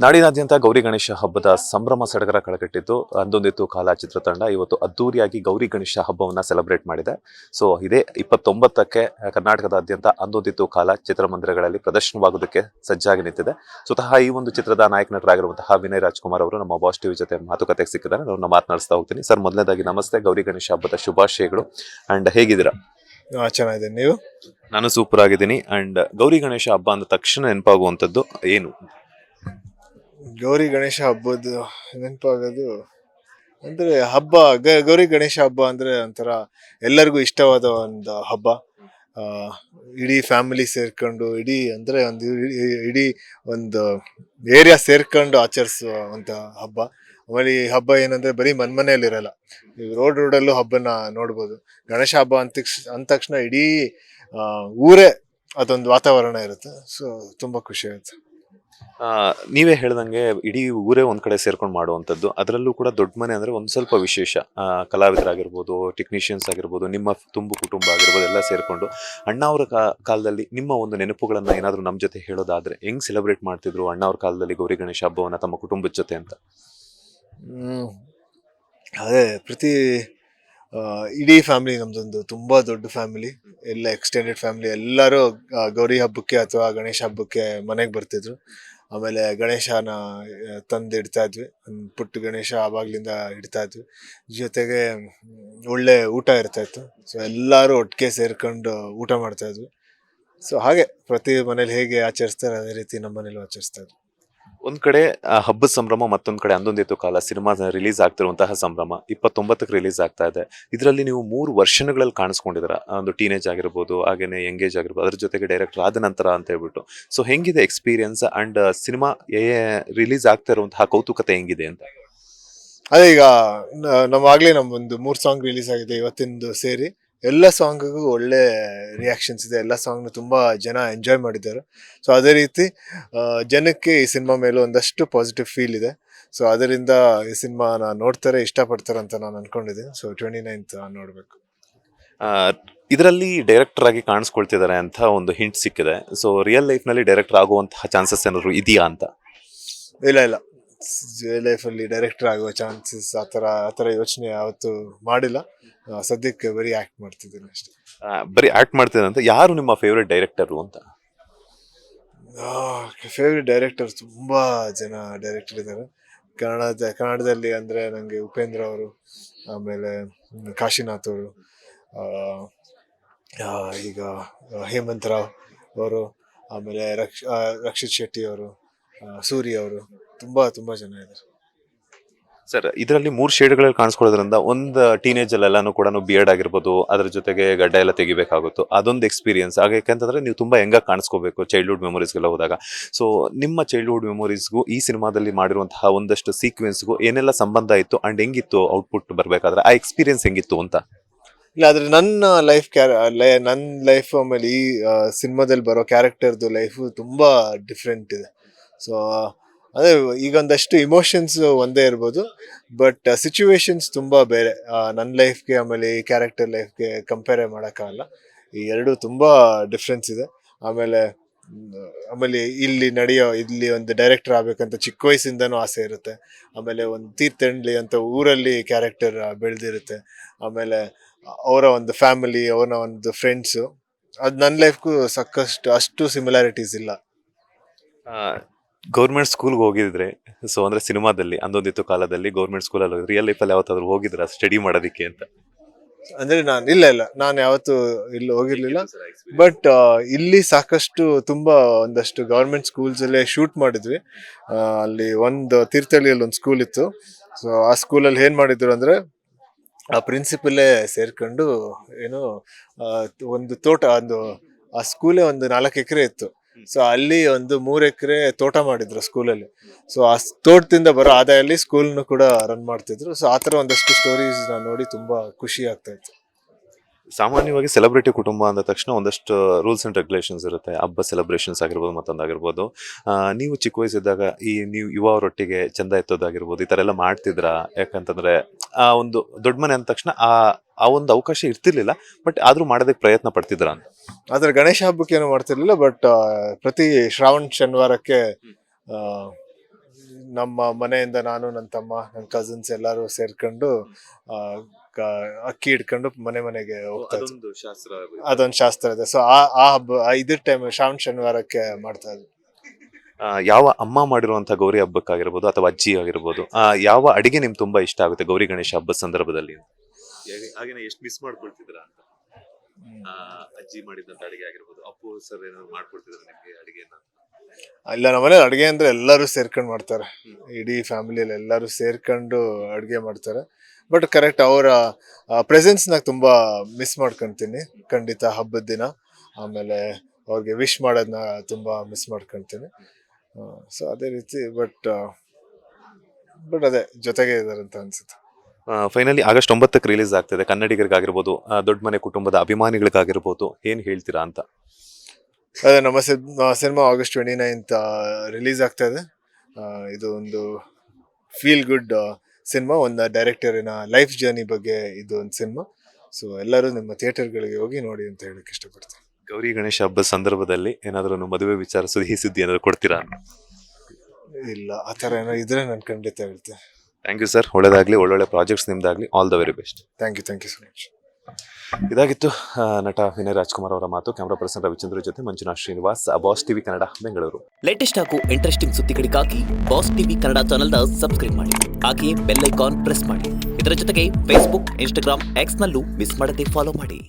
ನಾಡಿನಾದ್ಯಂತ ಗೌರಿ ಗಣೇಶ ಹಬ್ಬದ ಸಂಭ್ರಮ ಸಡಗರ ಕಳೆಗಟ್ಟಿದ್ದು ಅಂದೊಂದಿತ್ತು ಕಾಲ ಚಿತ್ರತಂಡ ಇವತ್ತು ಅದ್ದೂರಿಯಾಗಿ ಗೌರಿ ಗಣೇಶ ಹಬ್ಬವನ್ನ ಸೆಲೆಬ್ರೇಟ್ ಮಾಡಿದೆ. ಸೊ ಇದೇ 29ಕ್ಕೆ ಕರ್ನಾಟಕದಾದ್ಯಂತ ಅಂದೊಂದಿತ್ತು ಕಾಲ ಚಿತ್ರಮಂದಿರಗಳಲ್ಲಿ ಪ್ರದರ್ಶನವಾಗುವುದಕ್ಕೆ ಸಜ್ಜಾಗಿ ನಿಂತಿದೆ. ಸ್ವತಃ ಈ ಒಂದು ಚಿತ್ರದ ನಾಯಕ ನಟರಾಗಿರುವಂತಹ ವಿನಯ್ ರಾಜ್ಕುಮಾರ್ ಅವರು ನಮ್ಮ ಬಾಸ್ ಟಿವಿ ಜೊತೆ ಮಾತುಕತೆಗೆ ಸಿಕ್ಕಿದ್ದಾರೆ. ಅವ್ರನ್ನ ಮಾತನಾಡಿಸ್ತಾ ಹೋಗ್ತೀನಿ. ಸರ್, ಮೊದಲನೇದಾಗಿ ನಮಸ್ತೆ, ಗೌರಿ ಗಣೇಶ ಹಬ್ಬದ ಶುಭಾಶಯಗಳು. ಅಂಡ್ ಹೇಗಿದ್ದೀರಾ? ಚೆನ್ನಾಗಿದ್ದೀನಿ. ನೀವು? ನಾನು ಸೂಪರ್ ಆಗಿದ್ದೀನಿ. ಅಂಡ್ ಗೌರಿ ಗಣೇಶ ಹಬ್ಬ ಅಂದ ತಕ್ಷಣ ನೆನಪಾಗುವಂಥದ್ದು ಏನು? ಗೌರಿ ಗಣೇಶ ಹಬ್ಬದ ನೆನಪಾಗೋದು ಅಂದ್ರೆ ಗೌರಿ ಗಣೇಶ ಹಬ್ಬ ಅಂದ್ರೆ ಒಂಥರ ಎಲ್ಲರಿಗೂ ಇಷ್ಟವಾದ ಒಂದು ಹಬ್ಬ. ಆ ಇಡೀ ಫ್ಯಾಮಿಲಿ ಸೇರ್ಕೊಂಡು ಇಡೀ ಒಂದು ಏರಿಯಾ ಸೇರ್ಕೊಂಡು ಆಚರಿಸುವ ಒಂದು ಹಬ್ಬ. ಆಮೇಲೆ ಈ ಹಬ್ಬ ಏನಂದ್ರೆ ಬರೀ ಮನೆಯಲ್ಲಿ ಇರಲ್ಲ, ಈಗ ರೋಡಲ್ಲೂ ಹಬ್ಬನ ನೋಡ್ಬೋದು. ಗಣೇಶ ಹಬ್ಬ ಅಂದ ತಕ್ಷಣ ಇಡೀ ಊರೇ ಅದೊಂದು ವಾತಾವರಣ ಇರುತ್ತೆ. ಸೊ ತುಂಬಾ ಖುಷಿ ಆಗುತ್ತೆ. ನೀವೇ ಹೇಳ್ದಂಗೆ ಇಡೀ ಊರೇ ಒಂದ್ ಕಡೆ ಸೇರ್ಕೊಂಡು ಮಾಡುವಂಥದ್ದು, ಅದರಲ್ಲೂ ಕೂಡ ದೊಡ್ಡ ಮನೆ ಅಂದ್ರೆ ಒಂದ್ ಸ್ವಲ್ಪ ವಿಶೇಷ. ಕಲಾವಿದರಾಗಿರ್ಬೋದು, ಟೆಕ್ನಿಷಿಯನ್ಸ್ ಆಗಿರ್ಬೋದು, ನಿಮ್ಮ ತುಂಬು ಕುಟುಂಬ ಆಗಿರ್ಬೋದು, ಎಲ್ಲ ಸೇರ್ಕೊಂಡು ಅಣ್ಣ ಅವರ ಕಾಲದಲ್ಲಿ ನಿಮ್ಮ ಒಂದು ನೆನಪುಗಳನ್ನ ಏನಾದ್ರು ನಮ್ ಜೊತೆ ಹೇಳೋದಾದ್ರೆ ಹೆಂಗ್ ಸೆಲೆಬ್ರೇಟ್ ಮಾಡ್ತಿದ್ರು ಅಣ್ಣ ಅವ್ರ ಕಾಲದಲ್ಲಿ ಗೌರಿ ಗಣೇಶ ಹಬ್ಬವನ್ನ ತಮ್ಮ ಕುಟುಂಬದ ಜೊತೆ ಅಂತ? ಹ್ಮ್ ಅದೇ ಇಡೀ ಫ್ಯಾಮಿಲಿ ನಮ್ದೊಂದು ತುಂಬಾ ದೊಡ್ಡ ಫ್ಯಾಮಿಲಿ, ಎಲ್ಲ ಎಕ್ಸ್ಟೆಂಡೆಡ್ ಫ್ಯಾಮಿಲಿ. ಎಲ್ಲರೂ ಗೌರಿ ಹಬ್ಬಕ್ಕೆ ಅಥವಾ ಗಣೇಶ ಹಬ್ಬಕ್ಕೆ ಮನೆಗೆ ಬರ್ತಿದ್ರು. ಆಮೇಲೆ ಗಣೇಶನ ತಂದು ಇಡ್ತಾ ಇದ್ವಿ. ಪುಟ್ಟ ಗಣೇಶ ಆವಾಗ್ಲಿಂದ ಇಡ್ತಾ ಇದ್ವಿ. ಜೊತೆಗೆ ಒಳ್ಳೆ ಊಟ ಇರ್ತಾ ಇತ್ತು. ಸೊ ಎಲ್ಲರೂ ಒಟ್ಟಿಗೆ ಸೇರ್ಕೊಂಡು ಊಟ ಮಾಡ್ತಾ ಇದ್ವಿ. ಸೊ ಹಾಗೆ ಪ್ರತಿ ಮನೇಲಿ ಹೇಗೆ ಆಚರಿಸ್ತಾರೆ ಅದೇ ರೀತಿ ನಮ್ಮ ಮನೇಲೂ ಆಚರಿಸ್ತಾ ಇದ್ವಿ. ಒಂದ್ ಕಡೆ ಹಬ್ಬದ ಸಂಭ್ರಮ, ಮತ್ತೊಂದ್ ಕಡೆ ಅಂದೊಂದಿತ್ತು ಕಾಲ ಸಿನಿಮಾ ರಿಲೀಸ್ ಆಗ್ತಿರುವಂತಹ ಸಂಭ್ರಮ 29ಕ್ಕೆ ರಿಲೀಸ್ ಆಗ್ತಾ ಇದೆ. ಇದರಲ್ಲಿ ನೀವು 3 ವರ್ಷಗಳಲ್ಲಿ ಕಾಣಿಸ್ಕೊಂಡಿದ್ದೀರಾ. ಒಂದು ಟೀನೇಜ್ ಆಗಿರ್ಬೋದು, ಹಾಗೇನೆ ಎಂಗೇಜ್ ಆಗಿರ್ಬೋದು, ಅದ್ರ ಜೊತೆಗೆ ಡೈರೆಕ್ಟರ್ ಆದ ನಂತರ ಅಂತ ಹೇಳ್ಬಿಟ್ಟು. ಸೊ ಹೆಂಗಿದೆ ಎಕ್ಸ್ಪೀರಿಯನ್ಸ್ ಅಂಡ್ ಸಿನಿಮಾ ರಿಲೀಸ್ ಆಗ್ತಾ ಇರುವಂತಹ ಕೌತುಕತೆ ಹೆಂಗಿದೆ ಅಂತ? ಅದೇ ಈಗ ನಮ್ಮಾಗ್ಲೇ ನಮ್ದೊಂದು 3 ಸಾಂಗ್ ರಿಲೀಸ್ ಆಗಿದೆ ಇವತ್ತಿಂದು ಸೇರಿ. ಎಲ್ಲ ಸಾಂಗಿಗೂ ಒಳ್ಳೆ ರಿಯಾಕ್ಷನ್ಸ್ ಇದೆ. ಎಲ್ಲ ಸಾಂಗ್ನು ತುಂಬಾ ಜನ ಎಂಜಾಯ್ ಮಾಡಿದ್ದಾರೆ. ಸೊ ಅದೇ ರೀತಿ ಜನಕ್ಕೆ ಈ ಸಿನಿಮಾ ಮೇಲೆ ಒಂದಷ್ಟು ಪಾಸಿಟಿವ್ ಫೀಲ್ ಇದೆ. ಸೊ ಅದರಿಂದ ಈ ಸಿನಿಮಾನ ನೋಡ್ತಾರೆ, ಇಷ್ಟಪಡ್ತಾರೆ ಅಂತ ನಾನು ಅನ್ಕೊಂಡಿದ್ದೀನಿ. ಸೊ 29th ನೋಡ್ಬೇಕು. ಇದರಲ್ಲಿ ಡೈರೆಕ್ಟರ್ ಆಗಿ ಕಾಣಿಸ್ಕೊಳ್ತಿದ್ದಾರೆ ಅಂತ ಒಂದು ಹಿಂಟ್ ಸಿಕ್ಕಿದೆ. ಸೊ ರಿಯಲ್ ಲೈಫ್ ನಲ್ಲಿ ಡೈರೆಕ್ಟರ್ ಆಗುವಂತಹ ಚಾನ್ಸಸ್ ಏನಾದ್ರು ಇದೆಯಾ ಅಂತ? ಇಲ್ಲ, ಲೈಫಲ್ಲಿ ಡೈರೆಕ್ಟರ್ ಆಗುವ ಚಾನ್ಸಸ್ ಆತರ ಯೋಚನೆ ಯಾವತ್ತು ಮಾಡಿಲ್ಲ. ಸದ್ಯಕ್ಕೆ ಬರೀ ಆಕ್ಟ್ ಮಾಡ್ತಿದ್ದೀನಿ ಅಷ್ಟೇ. ಬರೀ ಆಕ್ಟ್ ಮಾಡ್ತಿದ್ದಾರೆ ಅಂತ. ಯಾರು ನಿಮ್ಮ ಫೇವ್ರೆಟ್ ಡೈರೆಕ್ಟರು ಅಂತ? ಫೇವ್ರೆಟ್ ಡೈರೆಕ್ಟರ್ ತುಂಬಾ ಜನ ಡೈರೆಕ್ಟರ್ ಇದ್ದಾರೆ ಕನ್ನಡದಲ್ಲಿ. ಅಂದ್ರೆ ನಂಗೆ ಉಪೇಂದ್ರ ಅವರು, ಆಮೇಲೆ ಕಾಶಿನಾಥ್ ಅವರು, ಈಗ ಹೇಮಂತ್ ರಾವ್ ಅವರು, ಆಮೇಲೆ ರಕ್ಷಿತ್ ಶೆಟ್ಟಿ ಅವರು, ಸೂರ್ಯ ಅವರು, ತುಂಬಾ ಜನ ಇದ್ದಾರೆ. ಸರ್, ಇದರಲ್ಲಿ 3 ಶೇಡ್ಗಳಲ್ಲಿ ಕಾಣಿಸ್ಕೊಳ್ಳೋದ್ರಿಂದ ಒಂದು ಟೀನೇಜ್ ಅಲ್ಲೆಲ್ಲಾನು ಕೂಡ ಬಿಯರ್ಡ್ ಆಗಿರ್ಬೋದು, ಅದ್ರ ಜೊತೆಗೆ ಗಡ್ಡ ಎಲ್ಲ ತೆಗಿಬೇಕಾಗುತ್ತೋ, ಅದೊಂದು ಎಕ್ಸ್ಪೀರಿಯನ್ಸ್. ಹಾಗೆ ಯಾಕಂತಂದ್ರೆ ನೀವು ತುಂಬಾ ಹೆಂಗಾಗಿ ಕಾಣಿಸ್ಕೋಬೇಕು ಚೈಲ್ಡ್ಹುಡ್ ಮೆಮೊರೀಸ್ಗೆಲ್ಲ ಹೋದಾಗ. ಸೊ ನಿಮ್ಮ ಚೈಲ್ಡ್ಹುಡ್ ಮೆಮೊರೀಸ್ಗೂ ಈ ಸಿನಿಮಾದಲ್ಲಿ ಮಾಡಿರುವಂತಹ ಒಂದಷ್ಟು ಸೀಕ್ವೆನ್ಸ್ಗೂ ಏನೆಲ್ಲ ಸಂಬಂಧ ಇತ್ತು ಅಂಡ್ ಹೆಂಗಿತ್ತು ಔಟ್ಪುಟ್ ಬರ್ಬೇಕಾದ್ರೆ ಆ ಎಕ್ಸ್ಪೀರಿಯನ್ಸ್ ಹೆಂಗಿತ್ತು ಅಂತ? ಇಲ್ಲ, ಆದ್ರೆ ನನ್ನ ಲೈಫ್ ಆಮೇಲೆ ಈ ಸಿನಿಮಾದಲ್ಲಿ ಬರೋ ಕ್ಯಾರೆಕ್ಟರ್ದು ಲೈಫ್ ತುಂಬಾ ಡಿಫ್ರೆಂಟ್ ಇದೆ. ಸೊ ಅದೇ ಈಗ ಒಂದಷ್ಟು ಇಮೋಷನ್ಸ್ ಒಂದೇ ಇರ್ಬೋದು, ಬಟ್ ಸಿಚುವೇಶನ್ಸ್ ತುಂಬಾ ಬೇರೆ. ನನ್ನ ಲೈಫ್ಗೆ ಆಮೇಲೆ ಈ ಕ್ಯಾರೆಕ್ಟರ್ ಲೈಫ್ಗೆ ಕಂಪೇರ್ ಮಾಡೋಕ್ಕಾಗಲ್ಲ. ಈ ಎರಡು ತುಂಬಾ ಡಿಫ್ರೆನ್ಸ್ ಇದೆ. ಆಮೇಲೆ ಇಲ್ಲಿ ಒಂದು ಡೈರೆಕ್ಟರ್ ಆಗ್ಬೇಕಂತ ಚಿಕ್ಕ ವಯಸ್ಸಿಂದನೂ ಆಸೆ ಇರುತ್ತೆ. ಆಮೇಲೆ ಒಂದು ತೀರ್ಥಹಳ್ಳಿ ಅಂತ ಊರಲ್ಲಿ ಕ್ಯಾರೆಕ್ಟರ್ ಬೆಳೆದಿರುತ್ತೆ. ಆಮೇಲೆ ಅವರ ಒಂದು ಫ್ಯಾಮಿಲಿ, ಅವರ ಒಂದು ಫ್ರೆಂಡ್ಸು, ಅದು ನನ್ನ ಲೈಫ್ಗೂ ಅಷ್ಟು ಸಿಮಿಲಾರಿಟೀಸ್ ಇಲ್ಲ. ಗೌರ್ಮೆಂಟ್ ಸ್ಕೂಲ್ಗೆ ಹೋಗಿದ್ರೆ, ಸೊ ಅಂದ್ರೆ ಸಿನಿಮಾದಲ್ಲಿ ಅಂದೊಂದಿತ್ತು ಕಾಲದಲ್ಲಿ ಗೌರ್ಮೆಂಟ್ ಸ್ಕೂಲಲ್ಲಿ ರಿಯಲ್ ಲೈಫಲ್ಲಿ ಯಾವತ್ತಾದ್ರೂ ಹೋಗಿದ್ರ ಸ್ಟಡಿ ಮಾಡೋದಕ್ಕೆ ಅಂತ? ಅಂದ್ರೆ ನಾನು ಯಾವತ್ತು ಇಲ್ಲಿ ಹೋಗಿರ್ಲಿಲ್ಲ. ಬಟ್ ಇಲ್ಲಿ ಸಾಕಷ್ಟು ಒಂದಷ್ಟು ಗವರ್ಮೆಂಟ್ ಸ್ಕೂಲ್ಸ್ ಅಲ್ಲೇ ಶೂಟ್ ಮಾಡಿದ್ವಿ. ಅಲ್ಲಿ ಒಂದು ತೀರ್ಥಹಳ್ಳಿಯಲ್ಲಿ ಒಂದು ಸ್ಕೂಲ್ ಇತ್ತು. ಸೊ ಆ ಸ್ಕೂಲಲ್ಲಿ ಏನ್ ಮಾಡಿದ್ರು ಅಂದ್ರೆ, ಆ ಪ್ರಿನ್ಸಿಪಲ್ಲೇ ಸೇರ್ಕೊಂಡು ಏನು ಒಂದು ತೋಟ, ಆ ಸ್ಕೂಲೇ ಒಂದು 4 ಎಕರೆ ಇತ್ತು. ಸೊ ಅಲ್ಲಿ ಒಂದು 3 ಎಕರೆ ತೋಟ ಮಾಡಿದ್ರು ಸ್ಕೂಲಲ್ಲಿ. ಸೊ ಆ ತೋಟದಿಂದ ಬರೋ ಆದಾಯಲ್ಲಿ ಸ್ಕೂಲ್ನು ಕೂಡ ರನ್ ಮಾಡ್ತಿದ್ರು. ಸೊ ಆತರ ಒಂದಷ್ಟು ಸ್ಟೋರೀಸ್ ನೋಡಿ ತುಂಬಾ ಖುಷಿ ಆಗ್ತಾ ಇತ್ತು. ಸಾಮಾನ್ಯವಾಗಿ ಸೆಲೆಬ್ರಿಟಿ ಕುಟುಂಬ ಅಂದ ತಕ್ಷಣ ಒಂದಷ್ಟು ರೂಲ್ಸ್ ಅಂಡ್ ರೆಗ್ಯುಲೇಷನ್ಸ್ ಇರುತ್ತೆ. ಹಬ್ಬ ಸೆಲೆಬ್ರೇಷನ್ಸ್ ಆಗಿರ್ಬೋದು, ಮತ್ತೊಂದಾಗಿರ್ಬೋದು. ನೀವು ಚಿಕ್ಕ ವಯಸ್ಸಿದ್ದಾಗ ನೀವು ಯುವ ಅವರೊಟ್ಟಿಗೆ ಚಂದ ಎತ್ತೋದಾಗಿರ್ಬೋದು, ಈ ತರ ಎಲ್ಲ ಮಾಡ್ತಿದ್ರಾ? ಯಾಕಂತಂದ್ರೆ ಆ ಒಂದು ದೊಡ್ಡ ಮನೆ ಅಂದ ತಕ್ಷಣ ಆ ಒಂದು ಅವಕಾಶ ಇರ್ತಿರ್ಲಿಲ್ಲ, ಬಟ್ ಆದ್ರೂ ಮಾಡೋದಕ್ಕೆ ಪ್ರಯತ್ನ ಪಡ್ತಿದ್ರ ಅಂತ. ಆದ್ರೆ ಗಣೇಶ ಹಬ್ಬಕ್ಕೆ ಏನು ಮಾಡ್ತಿರ್ಲಿಲ್ಲ, ಬಟ್ ಪ್ರತಿ ಶ್ರಾವಣ ಶನಿವಾರಕ್ಕೆ ನಮ್ಮ ಮನೆಯಿಂದ ನಾನು, ನನ್ನ ತಮ್ಮ, ನನ್ನ ಕಸಿನ್ಸ್ ಎಲ್ಲರೂ ಸೇರ್ಕೊಂಡು ಅಕ್ಕಿ ಇಟ್ಕೊಂಡು ಮನೆಗೆ ಹೋಗ್ತಾ ಇದ್ವಿ. ಅದೊಂದು ಶಾಸ್ತ್ರ. ಅದೊಂದು ಶಾಸ್ತ್ರ ಇದೆ. ಸೊ ಆ ಹಬ್ಬ ಇದ್ರ ಟೈಮ್ ಶ್ರಾವಣ ಶನಿವಾರಕ್ಕೆ ಮಾಡ್ತಾ ಇದ್ವಿ. ಯಾವ ಅಮ್ಮ ಮಾಡಿರುವಂತ ಗೌರಿ ಹಬ್ಬಕ್ಕಾಗಿರ್ಬೋದು ಅಥವಾ ಅಜ್ಜಿ ಆಗಿರ್ಬೋದು, ಯಾವ ಅಡಿಗೆ ನಿಮ್ಗೆ ತುಂಬಾ ಇಷ್ಟ ಆಗುತ್ತೆ ಗೌರಿ ಗಣೇಶ ಹಬ್ಬದ ಸಂದರ್ಭದಲ್ಲಿ? ಹಾಗೇನೆ ಎಷ್ಟು ಮಿಸ್ ಮಾಡ್ಕೊಳ್ತಿದ್ರ ಅಂತ ಅಜ್ಜಿ ಮಾಡಿದಂತ ಅಡಿಗೆ ಆಗಿರ್ಬೋದು, ಅಪ್ಪು ಸರ್ ಏನಾದ್ರು ಮಾಡ್ಕೊಡ್ತಿದ್ರ ನಿಮ್ಗೆ ಅಡಿಗೆನ? ಇಲ್ಲ, ನಮ್ಮನೇಲಿ ಅಡುಗೆ ಅಂದ್ರೆ ಎಲ್ಲರೂ ಸೇರ್ಕೊಂಡು ಮಾಡ್ತಾರೆ. ಇಡೀ ಫ್ಯಾಮಿಲಿಯಲ್ಲಿ ಎಲ್ಲರೂ ಸೇರ್ಕೊಂಡು ಅಡುಗೆ ಮಾಡ್ತಾರೆ. ಬಟ್ ಕರೆಕ್ಟ್ ಅವರ ಪ್ರೆಸೆನ್ಸ್ನಾಗ ತುಂಬಾ ಮಿಸ್ ಮಾಡ್ಕೊಂತೀನಿ ಖಂಡಿತ ಹಬ್ಬದ ದಿನ. ಆಮೇಲೆ ಅವ್ರಿಗೆ ವಿಶ್ ಮಾಡೋದನ್ನ ತುಂಬಾ ಮಿಸ್ ಮಾಡ್ಕೊಂತೀನಿ. ಸೊ ಅದೇ ರೀತಿ ಬಟ್ ಅದೇ ಜೊತೆಗೆ ಇದಾರೆ ಅಂತ ಅನ್ಸುತ್ತೆ. ಫೈನಲಿ ಆಗಸ್ಟ್ 9ಕ್ಕೆ ರಿಲೀಸ್ ಆಗ್ತದೆ. ಕನ್ನಡಿಗರಿಗಾಗಿರ್ಬೋದು, ದೊಡ್ಡ ಮನೆ ಕುಟುಂಬದ ಅಭಿಮಾನಿಗಳಿಗಾಗಿರ್ಬೋದು, ಏನ್ ಹೇಳ್ತೀರಾ ಅಂತ? ಅದೇ ನಮ್ಮ ಸಿನಿಮಾ ಆಗಸ್ಟ್ 29th ರಿಲೀಸ್ ಆಗ್ತಾ ಇದೆ. ಇದು ಒಂದು ಫೀಲ್ ಗುಡ್ ಸಿನಿಮಾ, ಒಂದು ಡೈರೆಕ್ಟರಿನ ಲೈಫ್ ಜರ್ನಿ ಬಗ್ಗೆ ಇದು ಒಂದು ಸಿನಿಮಾ. ಸೊ ಎಲ್ಲರೂ ನಿಮ್ಮ ಥಿಯೇಟರ್ಗಳಿಗೆ ಹೋಗಿ ನೋಡಿ ಅಂತ ಹೇಳಕ್ ಇಷ್ಟಪಡ್ತೀನಿ. ಗೌರಿ ಗಣೇಶ ಹಬ್ಬದ ಸಂದರ್ಭದಲ್ಲಿ ಏನಾದ್ರು ಮದುವೆ ವಿಚಾರ ಸಿಹಿ ಸುದ್ದಿ ಏನಾದ್ರು ಕೊಡ್ತೀರಾ? ಇಲ್ಲ, ಆ ಥರ ಏನೋ ಇದ್ರೆ ನಾನು ಖಂಡಿತ ಹೇಳ್ತೇನೆ. Thank you sir. ಒಳ್ಳೇದಾಗ್ಲಿ, ಒಳ್ಳೊಳ್ಳೆ ಪ್ರಾಜೆಕ್ಟ್ಸ್ ನಿಮ್ದಾಗ್ಲಿ. All the very best. Thank you so much. ಇದಾಗಿತ್ತು ನಟ ವಿನಯ್ ರಾಜ್ಕುಮಾರ್ ಅವರ ಮಾತು. ಕ್ಯಾಮರಾ ಪರ್ಸನ್ ರವಿಚಂದ್ರ ಜೊತೆ Manjunath Srinivas, boss TV Kannada, Bengaluru. Latest ಹಾಗೂ ಇಂಟ್ರೆಸ್ಟಿಂಗ್ ಸುದ್ದಿಗಳಿಗಾಗಿ ಬಾಸ್ ಟಿವಿ ಕನ್ನಡ ಚಾನೆಲ್ನ ಸಬ್ಸ್ಕ್ರೈಬ್ ಮಾಡಿ. ಹಾಗೆಯೇ ಬೆಲ್ ಐಕಾನ್ ಪ್ರೆಸ್ ಮಾಡಿ. ಇದರ ಜೊತೆಗೆ ಫೇಸ್ಬುಕ್, ಇನ್ಸ್ಟಾಗ್ರಾಮ್, ಎಕ್ಸ್ ನಲ್ಲೂ ಮಿಸ್ ಮಾಡದೆ ಫಾಲೋ ಮಾಡಿ.